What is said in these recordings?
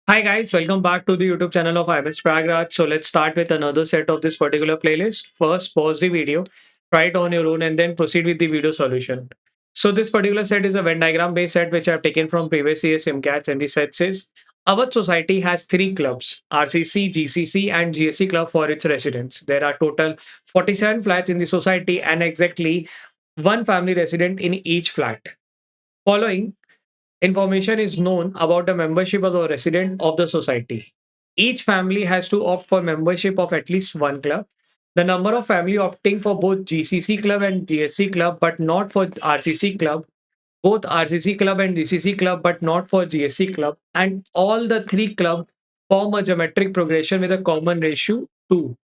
Hi guys, welcome back to the YouTube channel of IMS Pragraj. So let's start with another set of this particular playlist. First, pause the video, try it on your own, and then proceed with the video solution. So this particular set is a Venn diagram based set which I've taken from previous year's SIMCATs, and the set says our society has three clubs: RCC, GCC, and GSC club for its residents. There are total 47 flats in the society and exactly one family resident in each flat. Following information is known about the membership of the resident of the society. Each family has to opt for membership of at least one club. The number of family opting for both GCC club and GSC club, but not for RCC club. Both RCC club and GCC club, but not for GSC club. And all the three clubs form a geometric progression with a common ratio 2,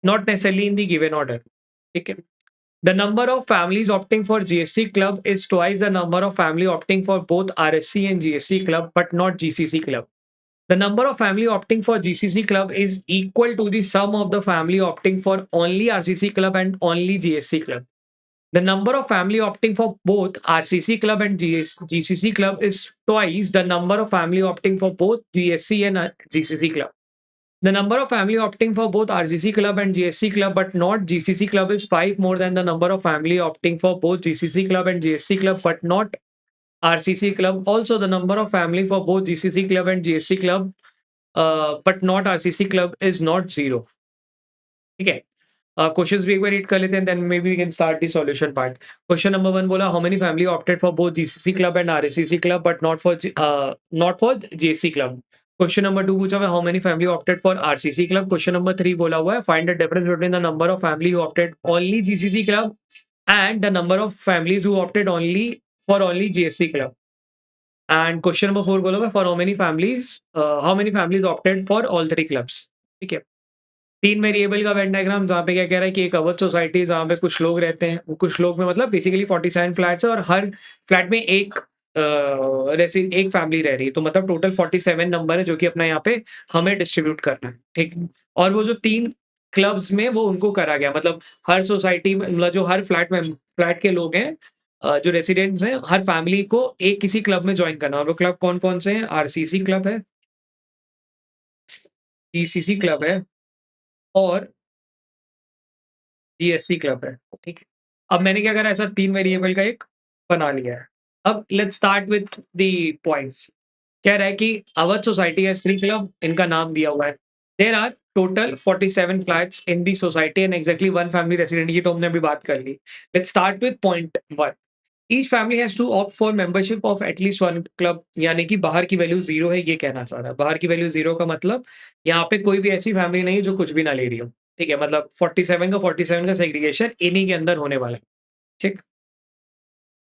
not necessarily in the given order. Okay. The number of families opting for GSC club is twice the number of family opting for both RSC and GSC club, but not GCC club. The number of family opting for GCC club is equal to the sum of the family opting for only RCC club and only GSC club. The number of family opting for both RCC club and GCC club is twice the number of family opting for both GSC and GCC club. The number of family opting for both RCC club and GSC club but not GCC club is 5 more than the number of family opting for both GCC club and GSC club but not RCC club. Also, the number of family for both GCC club and GSC club but not RCC club is not 0. Okay. Questions भी एक बार read कर लेते हैं, then maybe we can start the solution part. Question number 1 बोला how many family opted for both GCC club and RSCC club but not for GSC club. Question number 2 पूछा हुआ है how many family opted for RCC club. Question number 3 बोला हुआ है find the difference between the number of family who opted only GCC club and the number of families who opted only GSC club. And question number 4 बोला हुआ है for how many families opted for all three clubs. ठीक है. 3 variable का Venn diagram जहाँ पे क्या कह रहा है कि एक अवध सोसाइटी जहाँ पे कुछ लोग रहते हैं, वो कुछ लोग में मतलब बेसिकली 47 फ्लैट्स है और हर फ्लैट में एक फैमिली रह रही है, तो मतलब टोटल 47 नंबर है जो कि अपना यहाँ पे हमें डिस्ट्रीब्यूट करना है, ठीक। और वो जो 3 क्लब्स में वो उनको करा गया, मतलब हर सोसाइटी में मतलब जो हर फ्लैट के लोग हैं, जो रेसिडेंट्स हैं, हर फैमिली को एक किसी क्लब में जॉइन करना है। और वो क्लब कौन-कौन से हैं? आरसीसी क्लब है, जीसीसी क्लब है और जीएससी क्लब है, ठीक है। अब मैंने क्या करा, ऐसा 3 वेरिएबल का एक बना लिया है। अब let's start with the points. कह रहा है कि अवध सोसाइटी हैज़ 3 क्लब, इनका नाम दिया हुआ है। There are total 47 flats in the society and exactly 1 family resident, ये तो हमने अभी बात कर ली। Let's start with point 1। Each family has to opt for membership of at least 1 club, यानी कि बाहर की वैल्यू 0 है, ये कहना चाह रहा है। बाहर की वैल्यू 0 का मतलब यहाँ पे कोई भी ऐसी फैमिली नहीं है जो कुछ भी ना ले रही हो, ठीक है? मतलब 47 का सेग्रीगेशन इन्हीं के अंदर होने वाला है, ठीक?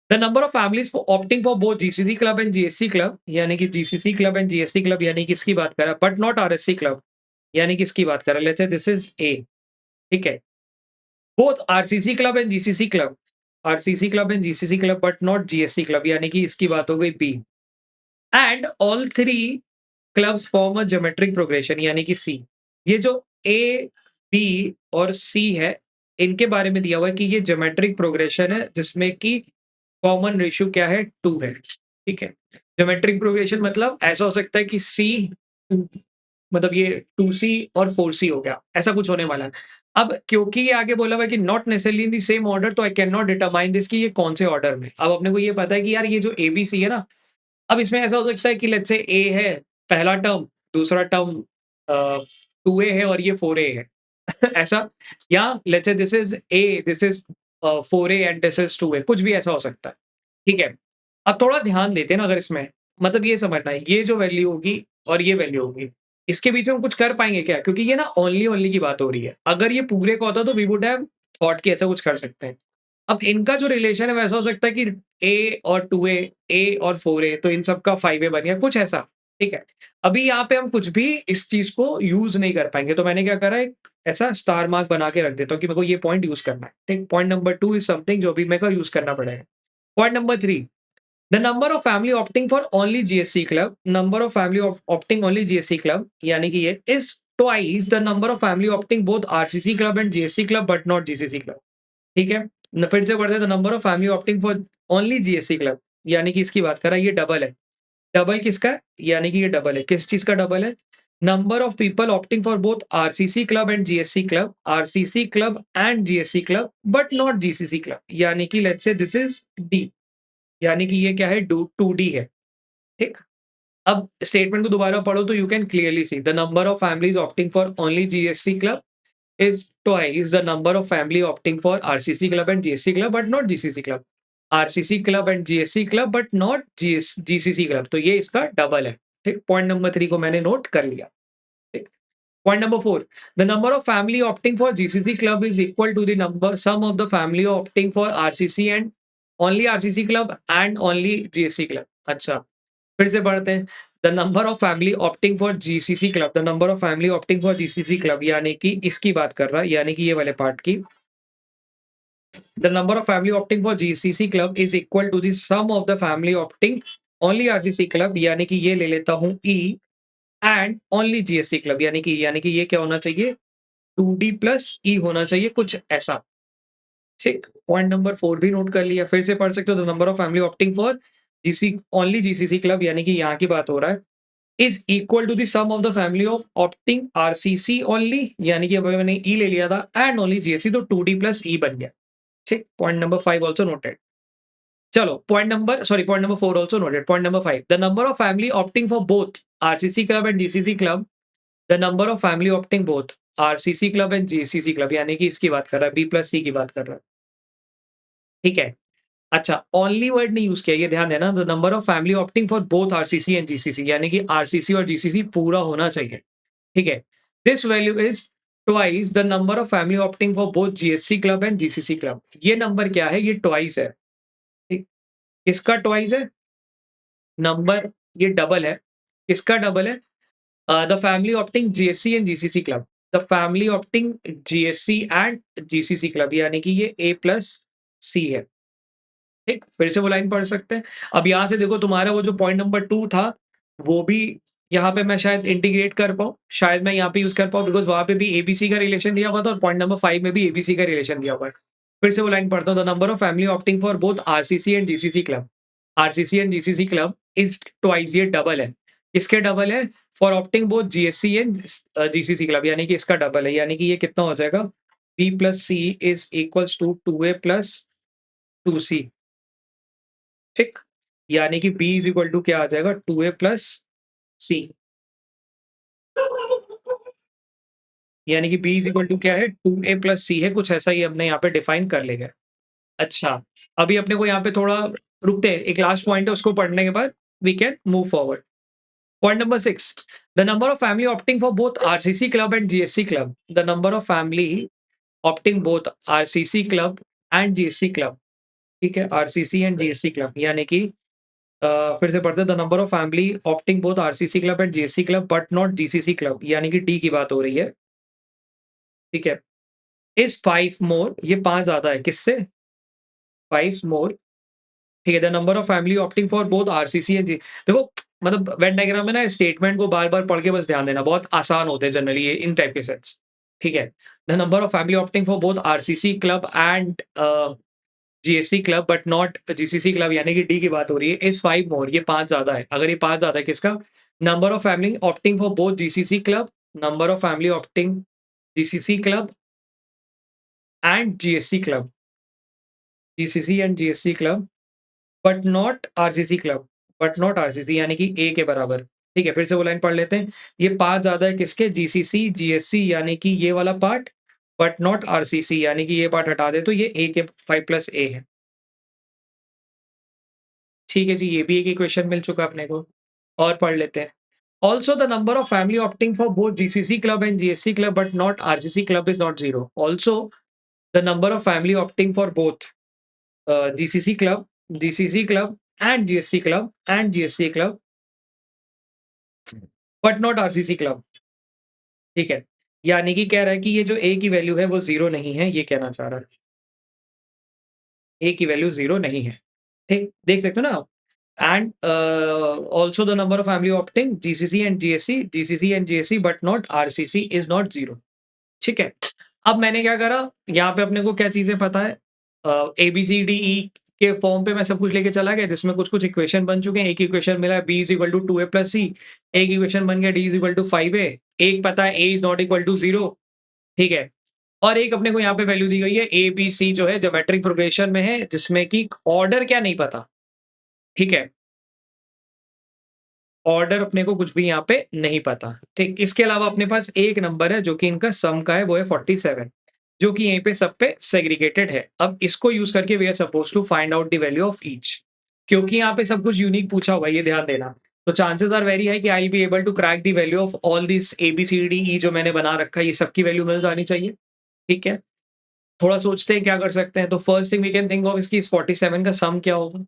The number of families for opting for both GCC club and GSC club, यानी कि GCC club and GSC club, यानी कि इसकी बात कर रहा है, बट नॉट आरएससी क्लब, यानी कि इसकी बात कर रहा है। Let's say this is a, ठीक है? Both RCC club and GCC club, RCC club and GCC club but not GSC club, यानी कि इसकी बात हो गई B. And all 3 clubs form a geometric progression, यानी कि सी। ये जो ए, बी और सी है, इनके बारे में दिया हुआ है कि ये ज्योमेट्रिक प्रोग्रेशन है जिसमें कि कॉमन रेशियो क्या है? 2 है, ठीक है? ज्योमेट्रिक प्रोग्रेशन मतलब ऐसा हो सकता है कि सी 2, मतलब ये 2C और 4C हो गया, ऐसा कुछ होने वाला है। अब क्योंकि ये आगे बोला हुआ है कि not necessarily in the same order, तो I can not determine this कि ये कौन से ऑर्डर में। अब अपने को ये पता है कि यार ये जो एबीसी है ना, अब इसमें ऐसा हो सकता है कि लेट्स से ए है पहला टर्म, दूसरा टर्म 2A है और ये 4A है। ऐसा, या let's say this is a, this is 4A and this is 2A, कुछ भी ऐसा हो सकता है, ठीक है? अब थोड़ा ध्यान देते हैं ना अगर इसमें, मतलब ये समझना है, ये जो वैल्यू होगी और ये वैल्यू होगी, इसके बीच में हम कुछ कर पाएँगे क्या? क्योंकि ये ना ओनली की बात हो रही है। अगर ये पूरे का होता तो वी वुड हैव थॉट कि ऐसा कुछ कर सकते हैं। अब इनका जो रिलेशन है वैसा हो सकता है कि ए और 2A, ए और 4A, तो इन सब का 5A बन गया, कुछ ऐसा, ठीक है? अभी यहाँ पे हम कुछ भी इस चीज़ को यूज़ नहीं कर पाएँगे, तो मैंने क्या करा, एक ऐसा स्टार मार्क बना के रख देता हूँ कि मेरे को ये पॉइंट यूज़ करना है, ठीक? पॉइंट नंबर 2 इज़ समथिंग जो अभी मेरे को यूज़ करना पड़ेगा। Point number 3, the number of family opting for only GSC club, number of family opting only GSC club, यानी कि ये is twice the number of family opting both RCC club and GSC club but not GCC club, ठीक है? फिर से पढ़ते हैं, the number of family opting for only GSC club, यानी कि इसकी बात कर रहा है, ये डबल है। डबल किसका है? यानी कि ये डबल है। किस चीज़ का डबल है? Number of people opting for both RCC club and GSC club, RCC club and GSC club, but not GCC club. यानी कि let's say this is D, यानी कि ये क्या है? 2D है। ठीक? अब स्टेटमेंट को दोबारा पढ़ो तो you can clearly see the number of families opting for only GSC club is twice the number of family opting for RCC club and GSC club but not GCC club. RCC club and GSC club but not GCC club. तो ये इसका double है। ठीक, point number 3 को मैंने note कर लिया। ठीक, point number 4, the number of family opting for GCC club is equal to the number sum of the family opting for RCC and only RCC club and only GSC club. अच्छा, फिर से पढ़ते हैं। The number of family opting for GCC club, the number of family opting for GCC club, यानी कि इसकी बात कर रहा है, यानी कि ये वाले पार्ट की। The number of family opting for GCC club is equal to the sum of the family opting only RCC club, यानी कि ये ले लेता हूं E, and only GSC club, यानी कि ये क्या होना चाहिए? 2D प्लस ई होना चाहिए, कुछ ऐसा। ठीक, पॉइंट नंबर 4 भी नोट कर लिया। फिर से पढ़ सकते हो। The number of family opting for GC only GCC club, यानी कि यहाँ की बात हो रहा है, is equal to the sum of the family of opting RCC only, यानी कि अभी मैंने ई ले लिया था, एंड ओनली जीएससी, तो 2D प्लस ई बन गया। ठीक, पॉइंट नंबर 5 ऑल्सो नोटेड। चलो, point number 4 also noted. Point number 5, the number of family opting for both RCC club and GCC club, the number of family opting both RCC club and GCC club, यानी कि इसकी बात कर रहा है, B plus सी की बात कर रहा है। ठीक है। अच्छा, ओनली वर्ड नहीं यूज किया, ये ध्यान देना। The number of family opting for both RCC and GCC, यानी कि आरसीसी और जीसीसी पूरा होना चाहिए। ठीक है। This value is twice the number of family opting for both GSC club and GCC club. ये नंबर क्या है? ये ट्वाइस है। ठीक, किसका ट्वाइस है? नंबर ये डबल है। किसका डबल है? The family opting GSC and GCC club, the family opting GSC and GCC club, यानी कि ये ए प्लस सी है। ठीक, फिर से वो लाइन पढ़ सकते हैं। अब यहाँ से देखो, तुम्हारा वो जो पॉइंट नंबर 2 था, वो भी यहाँ पे मैं शायद इंटीग्रेट कर पाऊँ, शायद मैं यहाँ पे यूज़ कर पाऊँ, बिकॉज़ वहाँ पे भी एबीसी का रिलेशन दिया हुआ था और पॉइंट नंबर 5 में भी एबीसी का रिलेशन दिया हुआ है। फिर से वो लाइन पढ़ता हूँ। The number of family opting for both RCC and GCC club, RCC and GCC club is twice, ये डबल है। किसके डबल है? For opting both GSC and GCC club, यानी कि इसका डबल है, यानी कि ये कितना हो जाएगा? B plus C is equals to 2A plus 2C। ठीक, यानी कि बी इज इक्वल टू क्या आ जाएगा? 2A प्लस सी, यानी कि बी इज इक्वल टू क्या है? 2A प्लस सी है, कुछ ऐसा ही हमने यहाँ पे डिफाइन कर लिया है। अच्छा, अभी अपने को यहाँ पे थोड़ा रुकते हैं, एक लास्ट पॉइंट है, उसको पढ़ने के बाद we can move forward. Point number 6, the number of family opting for both RCC club and GSC club, the number of family opting both RCC club and GSC club. ठीक है, RCC and GSC club, यानी कि फिर से पढ़ते हैं। The number of family opting both RCC club and GSC club but not GCC club, यानी कि डी की बात हो रही है। ठीक है, इज 5 मोर, ये 5 ज्यादा है किससे? 5 मोर। ठीक है, the number of family opting for both RCC and G, देखो, मतलब वेन डायग्राम में ना स्टेटमेंट को बार बार पढ़ के बस ध्यान देना, बहुत आसान होते हैं जनरली ये इन टाइप के सेट्स। ठीक है, the number of family opting for both RCC club and GSC club but not GCC club, यानी कि डी की बात हो रही है, इज 5 मोर, ये 5 ज्यादा है। अगर ये 5 ज्यादा है किसका? Number of family opting for both GCC club, number of family opting GCC club and GSC club, GCC and GSC club but not RCC club, but not RCC, यानी कि ए के बराबर। ठीक है, फिर से वो लाइन पढ़ लेते हैं। ये 5 ज्यादा है किसके? जीसीसी जीएससी, यानी कि ये वाला पार्ट, बट नॉट आरसीसी, यानी कि ये पार्ट हटा दे तो ये ए के 5 प्लस ए है। ठीक है जी, ये भी एक इक्वेशन मिल चुका अपने को। और पढ़ लेते हैं। Also, the number of family opting for both GCC club and GSC club but not RCC club is not zero. Also, the number of family opting for both GCC club and GSC club and GSC club but not RCC club. ठीक है, यानी कि कह रहा है कि ये जो A की वैल्यू है वो जीरो नहीं है, ये कहना चाह रहा है। A की वैल्यू जीरो नहीं है। ठीक, देख सकते हो ना आप। And also the number of family opting GCC and GSC but not RCC is not zero. ठीक है, अब मैंने क्या करा, यहाँ पे अपने को क्या चीजें पता है? ए बी सी डी ई के फॉर्म पे मैं सब कुछ लेके चला गया जिसमें कुछ-कुछ इक्वेशन बन चुके हैं। एक इक्वेशन मिला b is equal to 2a plus c, एक इक्वेशन बन गया d is equal to 5a, एक पता है a is not equal to 0, ठीक है? और एक अपने को यहाँ पे वैल्यू दी गई है a, b, c जो है ज्योमेट्रिक प्रोग्रेशन में है जिसमें कि ऑर्डर क्या नहीं पता, ठीक है? ऑर्डर अपने को कुछ भी यहाँ पे नहीं पता, ठीक? इसके अलावा अपने पास एक नंबर है जो कि इनका सम का है वो है 47 जो कि यहीं पे सब पे सेग्रीगेटेड है। अब इसको यूज़ करके we are supposed to find out the value of each. क्योंकि यहाँ पे सब कुछ यूनिक पूछा हुआ है ये ध्यान देना। तो चांसेस आर वेरी हाई कि I will be able to crack the value of all this A, B, C, D, E जो मैंने बना रखा है ये सबकी वैल्यू मिल जानी चाहिए, ठीक है? थोड़ा सोचते हैं क्या कर सकते हैं, तो first thing we can think of इसकी इस 47 का सम क्या होगा,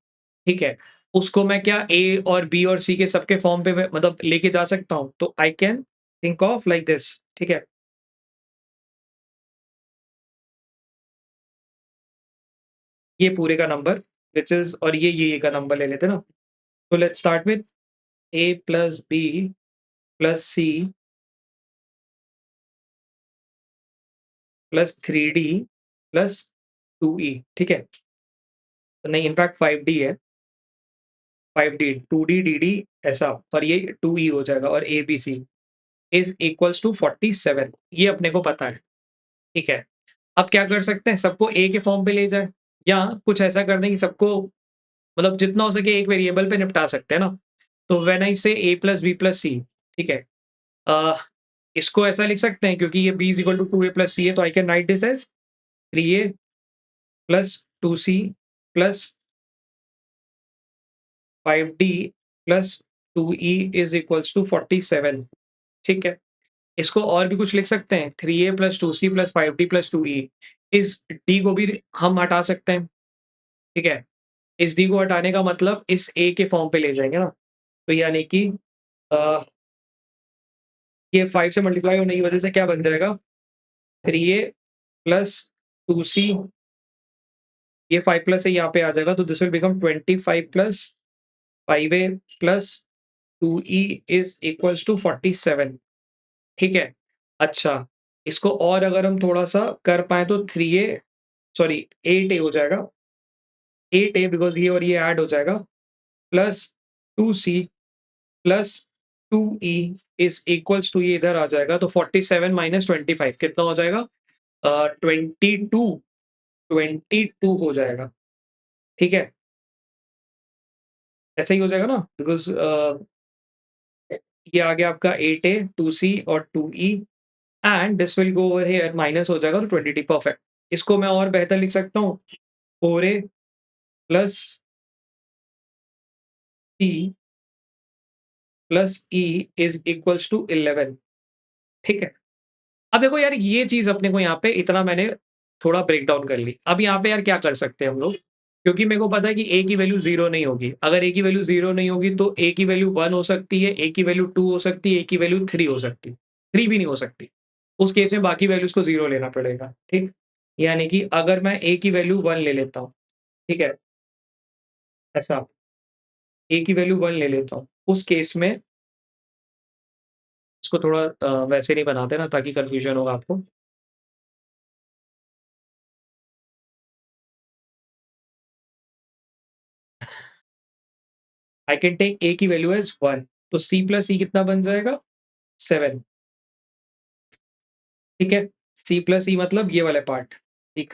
ठीक है? उसको मैं क्या ए और बी और सी के सबके फॉर्म पे मतलब लेके जा सकता हूँ, तो I can think of like this, ठीक है? ये पूरे का नंबर व्हिच इज़ और ये का नंबर ले लेते हैं ना, तो let's start with A plus B plus C plus 3d plus 2e, ठीक है? नहीं इनफैक्ट 5d है, 5d 2d dd ऐसा और ये 2e हो जाएगा और A B C is equals to 47 ये अपने को पता है, ठीक है? अब क्या कर सकते हैं सबको ए के फॉर्म पे ले जाएँ या कुछ ऐसा कर दें कि सबको मतलब जितना हो सके एक वेरिएबल पे निपटा सकते हैं ना। तो व्हेन आई से a plus b plus c, ठीक है? अ, इसको ऐसा लिख सकते हैं क्योंकि ये b is equal to 2a plus c है तो I can write this as 3a plus 2c plus 5d plus 2e is equals to 47, ठीक है? इसको और भी कुछ लिख सकते हैं 3a plus 2c plus 5d plus 2e इस d को भी हम हटा सकते हैं, ठीक है? इस d को हटाने का मतलब इस a के फॉर्म पे ले जाएँगे ना, तो यानी कि अ, ये 5 से मल्टीप्लाई होने की वजह से क्या बन जाएगा 3a प्लस 2c ये 5 प्लस है यहाँ पे आ जाएगा तो this will become 25 plus 5a plus 2e is equals to 47, ठीक है? अच्छा, इसको और अगर हम थोड़ा-सा कर पाएँ तो 3a सॉरी 8a हो जाएगा, 8a बिकॉज़ ये और ये ऐड हो जाएगा plus 2c plus 2e is equals to ये इधर आ जाएगा तो 47 माइनस 25 कितना हो जाएगा? 22 22 हो जाएगा, ठीक है? ऐसा ही हो जाएगा ना? बिकॉज़ ये आ गया आपका 8a, 2c और 2e and this will go over here minus हो जाएगा तो 20t परफेक्ट। इसको मैं और बेहतर लिख सकता हूँ 4a plus c plus e is equals to 11, ठीक है? अब देखो यार ये चीज़ अपने को यहाँ पे इतना मैंने थोड़ा ब्रेक डाउन कर ली। अब यहाँ पे यार क्या कर सकते हैं हम लोग? क्योंकि मेरे को पता है कि a की वैल्यू 0 नहीं होगी। अगर a की वैल्यू 0 नहीं होगी तो a की वैल्यू 1 हो सकती है, a की वैल्यू 2 हो सकती है, a की वैल्यू 3 हो सकती है। 3 भी नहीं हो सकती। उस केस में बाकी वैल्यूज़ को 0 लेना पड़ेगा, ठीक? यानी कि अगर मैं a की वैल्यू 1 ले लेता हूँ, ठीक है? ऐसा a की वैल्यू 1 ले लेता हूँ। उस केस में इसको थोड़ा वैसे नहीं बनाते ना ताकि कन्फ्यूज़न होगा आपको। आई कैन टेक a की वैल्यू एज़ 1 तो c प्लस e कितना बन जाएगा? 7, ठीक है? c प्लस e मतलब ये वाला पार्ट, ठीक।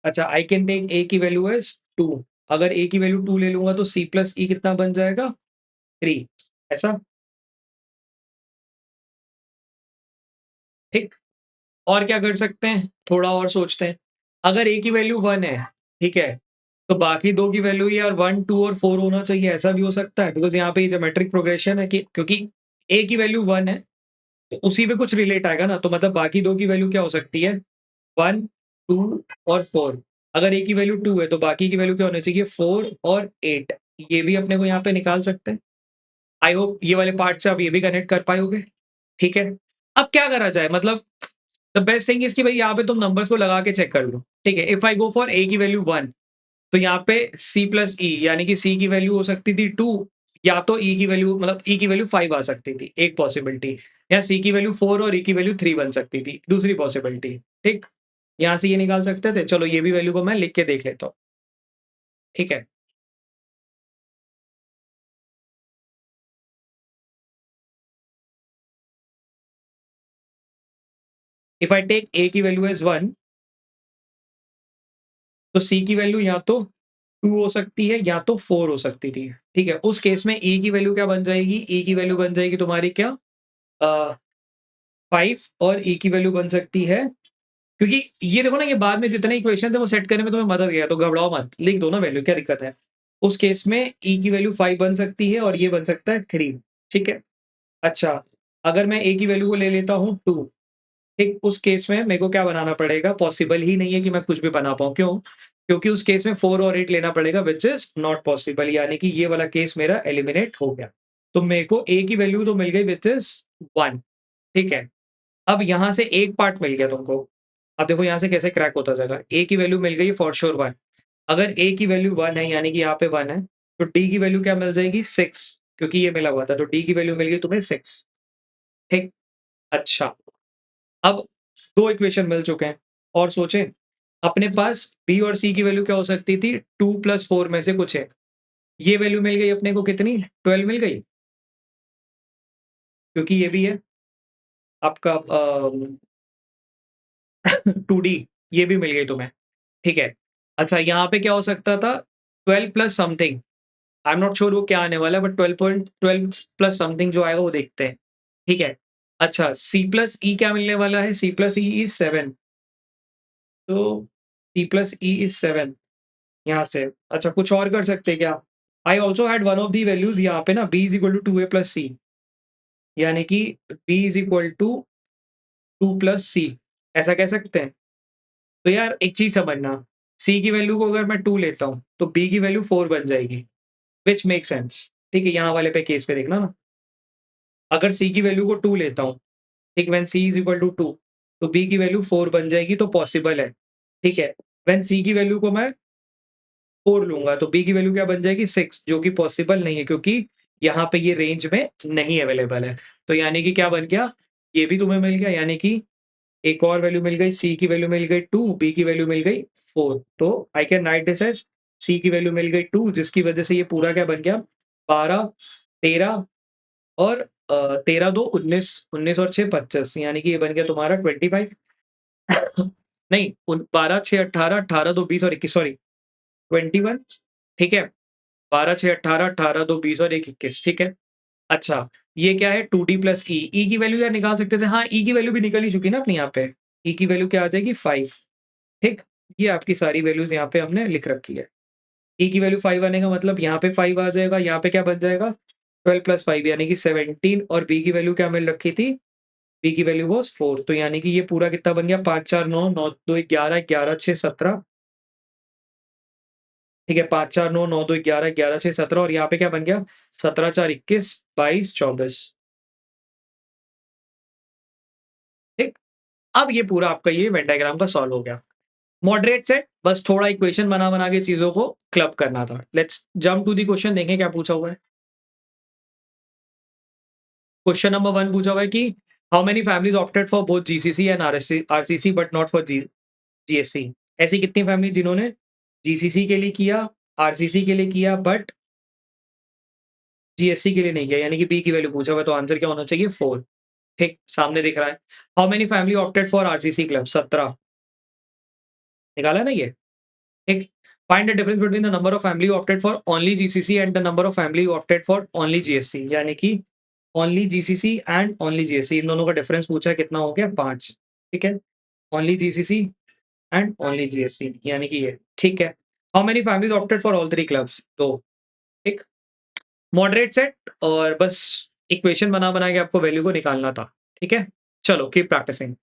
अच्छा आई कैन टेक a की वैल्यू एज़ 2 अगर a की वैल्यू 2 ले लूँगा तो c प्लस e कितना बन जाएगा? 3 ऐसा, ठीक? और क्या कर सकते हैं? थोड़ा और सोचते हैं। अगर a की वैल्यू 1 है, ठीक है? तो बाकी 2 की वैल्यू यार 1, 2 और 4 होना चाहिए, ऐसा भी हो सकता है बिकॉज़ यहाँ पे ये ज्योमेट्रिक प्रोग्रेशन है कि क्योंकि a की वैल्यू 1 है, तो उसी पे कुछ रिलेट आएगा ना, तो मतलब बाकी 2 की वैल्यू क्या हो सकती है? 1, 2 और 4 अगर a की वैल्यू 2 है तो बाकी की वैल्यू क्या होनी चाहिए 4 और 8 ये भी अपने को यहाँ पे निकाल सकते हैं। आई होप ये वाले पार्ट से आप ये भी कनेक्ट कर पाए होंगे, ठीक है? अब क्या करा जाए मतलब द बेस्ट थिंग इज़ कि भई यहाँ पे तुम नंबर्स को लगा के चेक कर लो, ठीक है? If I go for a की वैल्यू 1 तो यहाँ पे c प्लस e यानी कि c की वैल्यू हो सकती थी 2 या तो e की वैल्यू मतलब e की वैल्यू 5 आ सकती थी, एक पॉसिबिलिटी या c की वैल्यू 4 और e की वैल्यू 3 बन सकती थी, दूसरी पॉसिबिलिटी, ठीक? यहाँ से ये निकाल सकते थे, चलो ये भी वैल्यू को मैं लिख के देख लेता हूँ। ठीक है? इफ आई टेक ए की वैल्यू एज़ 1 तो सी की वैल्यू या तो 2 हो सकती है या तो 4 हो सकती थी, ठीक है? उस केस में ए की वैल्यू क्या बन जाएगी? ए की वैल्यू बन जाएगी तुम्हारी क्या? अ, 5 और ई की वैल्यू बन सकती है क्योंकि ये देखो ना ये बाद में जितने इक्वेशन थे वो सेट करने में तुम्हें मदद किया तो घबराओ मत, लिख दो ना वैल्यू क्या दिक्कत है? उस केस में ई की वैल्यू 5 बन सकती है और ये बन सकता है 3 ठीक है? अच्छा, अगर मैं ए की वैल्यू को ले लेता हूँ 2 ठीक, उस केस में मेरे को क्या बनाना पड़ेगा? पॉसिबल ही नहीं है कि मैं कुछ भी बना पाऊँ, क्यों? क्योंकि उस केस में 4 और 8 लेना पड़ेगा व्हिच इज़ नॉट पॉसिबल यानी कि ये वाला केस मेरा एलिमिनेट हो गया। तो मेरे को ए की वैल्यू तो मिल गई व्हिच इज़ 1 ठीक है? अब यहाँ से एक पार्ट मिल गया तुमको। अब देखो यहाँ से कैसे क्रैक होता जाएगा। ए की वैल्यू मिल गई फॉर श्योर 1 अगर ए की वैल्यू 1 है यानी कि यहाँ पे 1 है, तो डी की वैल्यू क्या मिल जाएगी? 6 क्योंकि ये मिला हुआ था, तो डी की वैल्यू मिल गई तुम्हें 6 ठीक? अच्छा, अब 2 इक्वेशन मिल चुके हैं और सोचें, अपने पास बी और सी की वैल्यू क्या हो सकती थी? 2 प्लस 4 में से कुछ एक। ये वैल्यू मिल गई अपने को कितनी? 12 मिल गई, क्योंकि ये भी है आपका 2D ये भी मिल गई तुम्हें, ठीक है। अच्छा यहाँ पे क्या हो सकता था? 12 plus something, I am not sure वो क्या आने वाला है बट 12 प्लस समथिंग जो आएगा वो देखते हैं, ठीक है। अच्छा सी प्लस ई क्या मिलने वाला है? सी प्लस ई इज़ 7 तो सी प्लस ई इज़ 7 यहाँ से। अच्छा कुछ और कर सकते हैं क्या? I also had one of the values यहाँ पे ना B is equal to 2a plus C यानी कि B is equal to 2 plus C ऐसा कह सकते हैं? तो यार एक चीज़ समझना, सी की वैल्यू को अगर मैं 2 लेता हूँ, तो बी की वैल्यू 4 बन जाएगी, व्हिच मेक्स सेंस ठीक है? यहाँ वाले पे केस पे देखना ना, अगर सी की वैल्यू को 2 लेता हूँ, ठीक when C is equal to 2 तो बी की वैल्यू 4 बन जाएगी तो पॉसिबल है, ठीक है? व्हेन सी की वैल्यू को मैं 4 लूँगा तो बी की वैल्यू क्या बन जाएगी? 6 जो कि पॉसिबल नहीं है क्योंकि यहाँ पे ये रेंज में नहीं अवेलेबल है। तो यानी कि क्या बन गया? ये भी तुम्हें मिल गया यानी कि एक और वैल्यू मिल गई, सी की वैल्यू मिल गई 2, बी की वैल्यू मिल गई 4 तो I can write this as C की वैल्यू मिल गई 2 जिसकी वजह से ये पूरा क्या बन गया 12, 13 और 13 2 19, 19 और 6 25 यानी कि ये बन गया तुम्हारा 25 नहीं उन 12 6 18, 18 2 20 और 21 सॉरी 21 ठीक है? 12 6 18, 18 2 20 और 1 21 ठीक है? अच्छा, ये क्या है 2D प्लस ई, ई की वैल्यू यार निकाल सकते थे। हाँ, ई की वैल्यू भी निकल ही चुकी है ना अपनी यहाँ पे। ई की वैल्यू क्या आ जाएगी 5 ठीक? ये आपकी सारी वैल्यूज़ यहाँ पे हमने लिख रखी है। ई की वैल्यू 5 आने का मतलब यहाँ पे 5 आ जाएगा, यहाँ पे क्या बन जाएगा 12 प्लस 5 यानी कि 17 और बी की वैल्यू क्या मिल रखी थी? बी की वैल्यू वाज़ 4 तो यानी कि ये पूरा कितना बन गया 5 4 9 9 2 11 11 6 17 ठीक है 5 4 9 9 2 11 11 6 17 और यहाँ पे क्या बन गया 17 4 21 22 24 ठीक? अब ये पूरा आपका ये वेन डायग्राम का सॉल्व हो गया। मॉडरेट सेट बस थोड़ा इक्वेशन बना-बना के चीज़ों को क्लब करना था। Let's jump to the question देखें क्या पूछा हुआ है। क्वेश्चन नंबर 1 पूछा हुआ है कि how many families opted for both GCC and RCC but not for GSC? ऐसी कितनी फैमिली जिन्होंने जीसीसी के लिए किया, आरसीसी के लिए किया बट जीएससी के लिए नहीं किया यानी कि बी की वैल्यू पूछा हुआ है तो आंसर क्या होना चाहिए 4 ठीक, सामने दिख रहा है। How many family opted for RCC club? 17 निकाला ना ये? एक find the difference between the number of family who opted for only GCC and the number of family who opted for only GSC यानी कि only GCC and only GSC इन दोनों का difference पूछा है कितना हो गया 5 ठीक है only GCC and only GSC यानी कि ये ठीक है how many families opted for all three clubs दो ठीक मॉडरेट सेट और बस इक्वेशन बना बना के आपको वैल्यू को निकालना था ठीक है चलो कीप प्रैक्टिसिंग